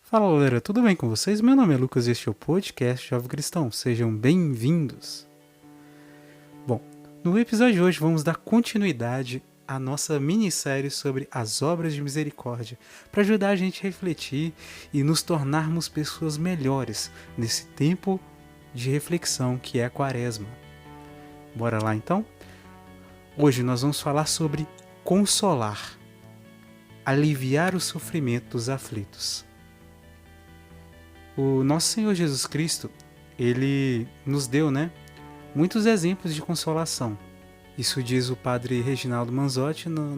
Fala galera, tudo bem com vocês? Meu nome é Lucas e este é o podcast Jovem Cristão. Sejam bem-vindos. Bom, no episódio de hoje vamos dar continuidade à nossa minissérie sobre as obras de misericórdia, para ajudar a gente a refletir e nos tornarmos pessoas melhores nesse tempo de reflexão que é a Quaresma. Bora lá então? Hoje nós vamos falar sobre consolar, aliviar o sofrimento dos aflitos. O nosso Senhor Jesus Cristo, ele nos deu, muitos exemplos de consolação. Isso diz o padre Reginaldo Manzotti no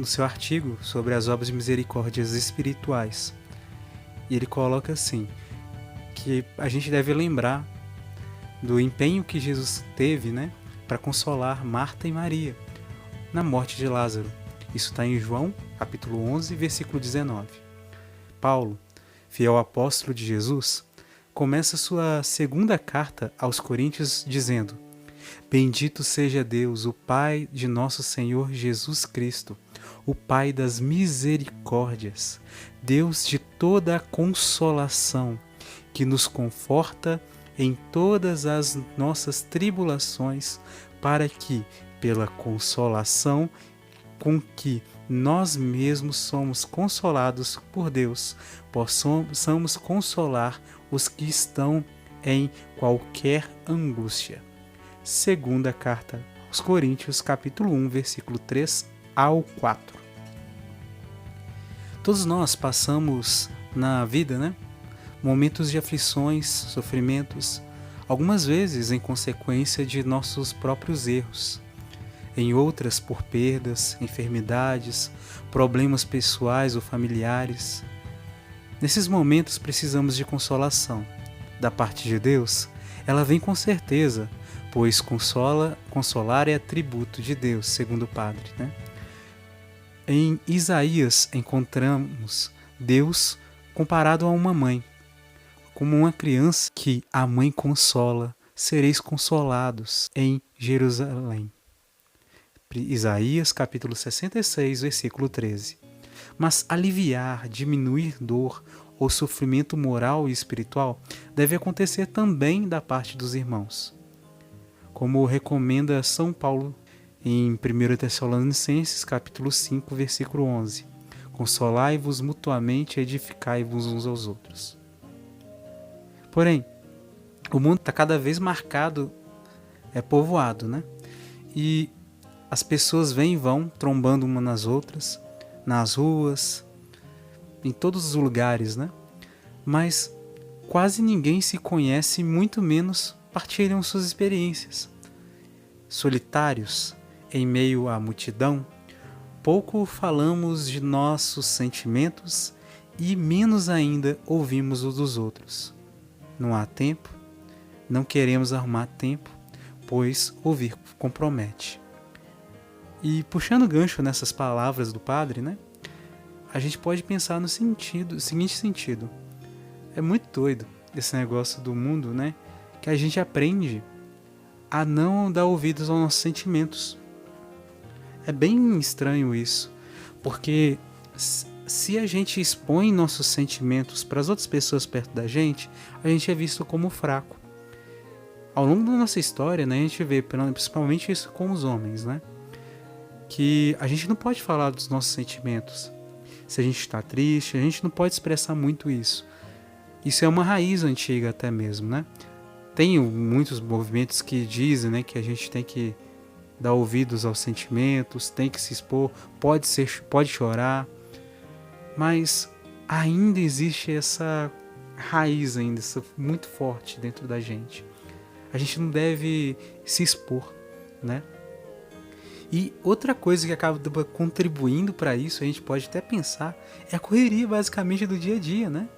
seu artigo sobre as obras de misericórdias espirituais. E ele coloca assim, que a gente deve lembrar do empenho que Jesus teve, para consolar Marta e Maria na morte de Lázaro. Isso está em João, capítulo 11, versículo 19. Paulo, fiel apóstolo de Jesus, começa sua segunda carta aos Coríntios dizendo: Bendito seja Deus, o Pai de nosso Senhor Jesus Cristo, o Pai das misericórdias, Deus de toda a consolação, que nos conforta em todas as nossas tribulações, para que, pela consolação com que nós mesmos somos consolados por Deus, possamos consolar os que estão em qualquer angústia. Segunda carta aos Coríntios, capítulo 1, versículo 3 ao 4. Todos nós passamos na vida, momentos de aflições, sofrimentos, algumas vezes em consequência de nossos próprios erros, em outras por perdas, enfermidades, problemas pessoais ou familiares. Nesses momentos precisamos de consolação. Da parte de Deus, ela vem com certeza, pois consolar é atributo de Deus, segundo o Padre. Em Isaías encontramos Deus comparado a uma mãe, como uma criança que a mãe consola, sereis consolados em Jerusalém. Isaías capítulo 66, versículo 13. Mas aliviar, diminuir dor ou sofrimento moral e espiritual deve acontecer também da parte dos irmãos. Como recomenda São Paulo em 1 Tessalonicenses capítulo 5, versículo 11. Consolai-vos mutuamente e edificai-vos uns aos outros. Porém, o mundo está cada vez marcado, povoado, E as pessoas vêm e vão, trombando umas nas outras, nas ruas, em todos os lugares, Mas quase ninguém se conhece, muito menos partilham suas experiências. Solitários, em meio à multidão, pouco falamos de nossos sentimentos e menos ainda ouvimos os dos outros. Não há tempo, não queremos arrumar tempo, pois ouvir compromete. E puxando gancho nessas palavras do padre, a gente pode pensar no seguinte sentido. É muito doido esse negócio do mundo, que a gente aprende a não dar ouvidos aos nossos sentimentos. É bem estranho isso, porque se a gente expõe nossos sentimentos para as outras pessoas perto da gente, a gente é visto como fraco. Ao longo da nossa história, a gente vê principalmente isso com os homens, que a gente não pode falar dos nossos sentimentos. Se a gente está triste, a gente não pode expressar muito isso. Isso é uma raiz antiga até mesmo, Tem muitos movimentos que dizem, que a gente tem que dar ouvidos aos sentimentos, tem que se expor, pode chorar, mas ainda existe essa raiz ainda, muito forte dentro da gente. A gente não deve se expor, E outra coisa que acaba contribuindo para isso, a gente pode até pensar, é a correria basicamente do dia a dia,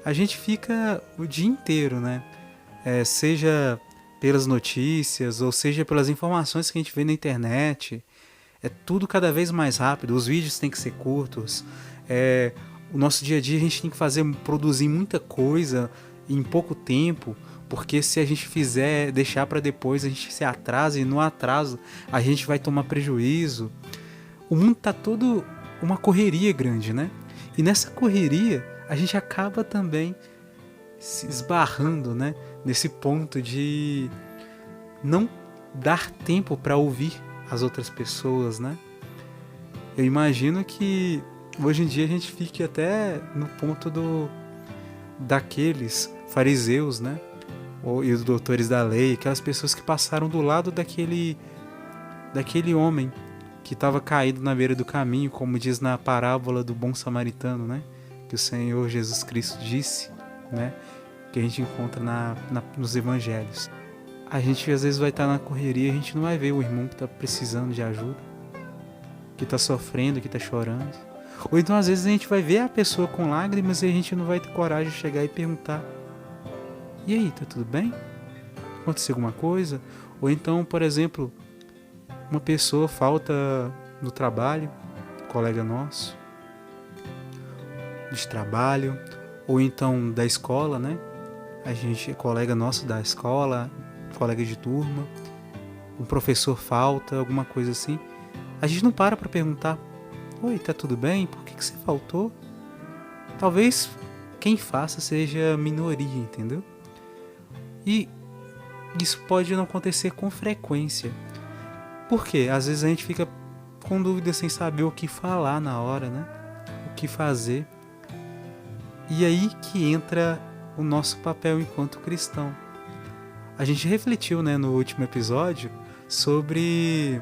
a gente fica o dia inteiro, seja pelas notícias, ou seja pelas informações que a gente vê na internet, é tudo cada vez mais rápido, os vídeos têm que ser curtos, o nosso dia a dia a gente tem que produzir muita coisa em pouco tempo, porque se a gente deixar para depois, a gente se atrasa, e no atraso a gente vai tomar prejuízo. O mundo está todo uma correria grande, né? E nessa correria a gente acaba também se esbarrando, né, nesse ponto de não dar tempo para ouvir as outras pessoas, né? Eu imagino que hoje em dia a gente fique até no ponto daqueles fariseus, né? E os doutores da lei, aquelas pessoas que passaram do lado daquele homem que estava caído na beira do caminho, como diz na parábola do bom samaritano, né? Que o Senhor Jesus Cristo disse, né? Que a gente encontra nos evangelhos. A gente às vezes vai estar na correria, a gente não vai ver o irmão que está precisando de ajuda, que está sofrendo, que está chorando. Ou então às vezes a gente vai ver a pessoa com lágrimas e a gente não vai ter coragem de chegar e perguntar: e aí, tá tudo bem? Aconteceu alguma coisa? Ou então, por exemplo, uma pessoa falta no trabalho, colega nosso, de trabalho, ou então da escola, né? A gente é colega nosso da escola, colega de turma, um professor falta, alguma coisa assim. A gente não para perguntar: oi, tá tudo bem? Por que você faltou? Talvez quem faça seja minoria, entendeu? E isso pode não acontecer com frequência. Por quê? Às vezes a gente fica com dúvida sem saber o que falar na hora, né? O que fazer. E aí que entra o nosso papel enquanto cristão. A gente refletiu, né, no último episódio sobre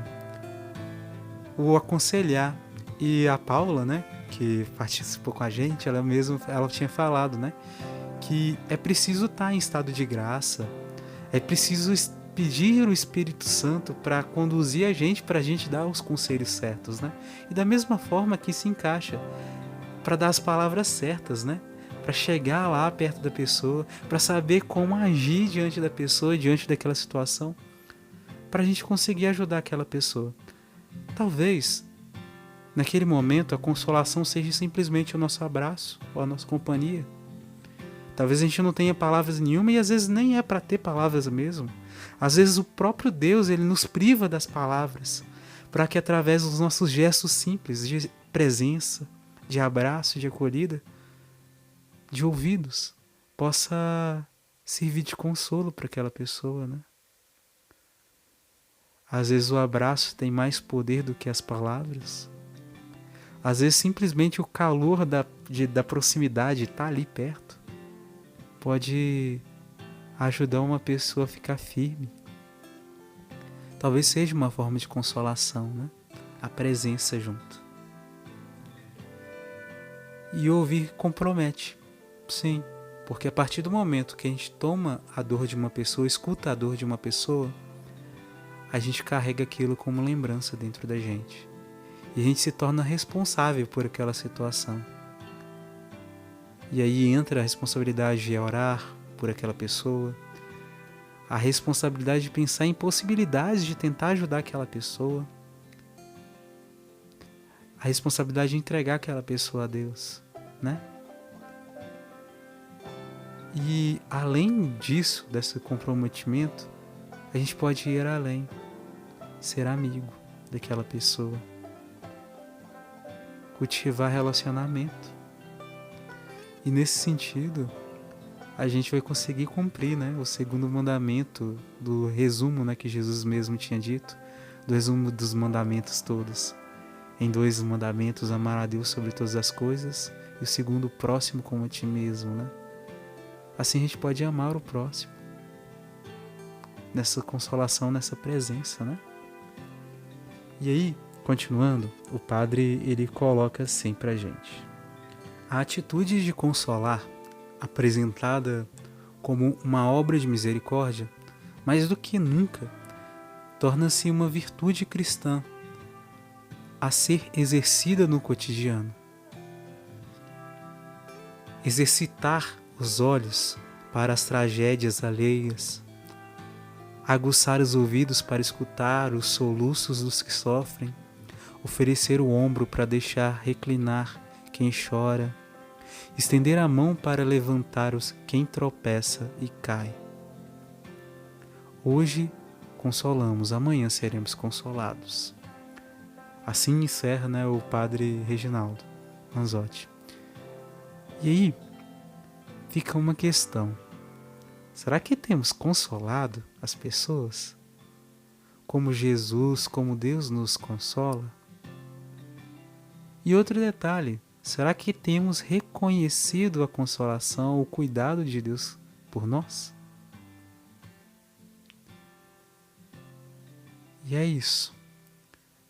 o aconselhar. E a Paula, né, que participou com a gente, ela tinha falado, né, que é preciso estar em estado de graça, é preciso pedir o Espírito Santo para conduzir a gente, para a gente dar os conselhos certos, né? E da mesma forma que se encaixa para dar as palavras certas, né? Para chegar lá perto da pessoa, para saber como agir diante da pessoa, diante daquela situação, para a gente conseguir ajudar aquela pessoa. Talvez, naquele momento, a consolação seja simplesmente o nosso abraço ou a nossa companhia. Talvez a gente não tenha palavras nenhuma e às vezes nem é para ter palavras mesmo. Às vezes o próprio Deus, ele nos priva das palavras para que através dos nossos gestos simples de presença, de abraço, de acolhida, de ouvidos, possa servir de consolo para aquela pessoa, né? Às vezes o abraço tem mais poder do que as palavras. Às vezes simplesmente o calor da proximidade, estar ali perto, pode ajudar uma pessoa a ficar firme. Talvez seja uma forma de consolação, né? A presença junto. E ouvir compromete. Sim, porque a partir do momento que a gente toma a dor de uma pessoa, escuta a dor de uma pessoa, a gente carrega aquilo como lembrança dentro da gente. E a gente se torna responsável por aquela situação. E aí entra a responsabilidade de orar por aquela pessoa, a responsabilidade de pensar em possibilidades de tentar ajudar aquela pessoa, a responsabilidade de entregar aquela pessoa a Deus, né? E além disso, desse comprometimento, a gente pode ir além, ser amigo daquela pessoa, cultivar relacionamento. E nesse sentido, a gente vai conseguir cumprir, né, o segundo mandamento do resumo, né, que Jesus mesmo tinha dito, do resumo dos mandamentos todos. Em 2 mandamentos, amar a Deus sobre todas as coisas, e o segundo, o próximo como a ti mesmo, né? Assim a gente pode amar o próximo, nessa consolação, nessa presença, né? E aí, continuando, o padre ele coloca assim pra gente: a atitude de consolar, apresentada como uma obra de misericórdia, mais do que nunca, torna-se uma virtude cristã a ser exercida no cotidiano. Exercitar os olhos para as tragédias alheias, aguçar os ouvidos para escutar os soluços dos que sofrem, oferecer o ombro para deixar reclinar quem chora, estender a mão para levantar quem tropeça e cai. Hoje consolamos, amanhã seremos consolados. Assim encerra, né, o padre Reginaldo Manzotti. E aí fica uma questão: será que temos consolado as pessoas como Jesus, como Deus nos consola? E outro detalhe: será que temos reconhecido a consolação, o cuidado de Deus por nós? E é isso.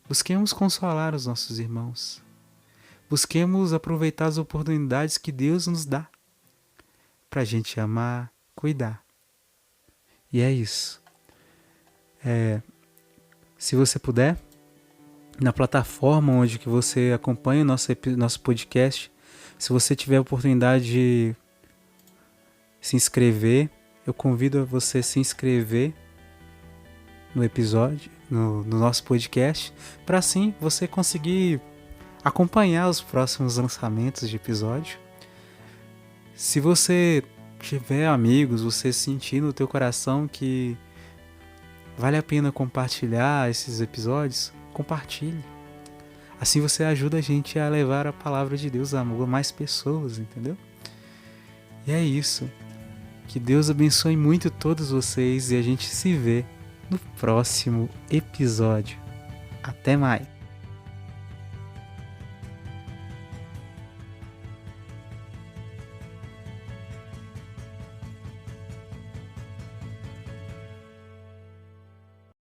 Busquemos consolar os nossos irmãos. Busquemos aproveitar as oportunidades que Deus nos dá para a gente amar, cuidar. E é isso. Se você puder, na plataforma onde que você acompanha o nosso podcast, se você tiver a oportunidade de se inscrever, eu convido a você se inscrever no episódio, no nosso podcast, para assim você conseguir acompanhar os próximos lançamentos de episódio. Se você tiver amigos, você sentir no teu coração que vale a pena compartilhar esses episódios, compartilhe. Assim você ajuda a gente a levar a palavra de Deus a mais pessoas, entendeu? E é isso. Que Deus abençoe muito todos vocês e a gente se vê no próximo episódio. Até mais!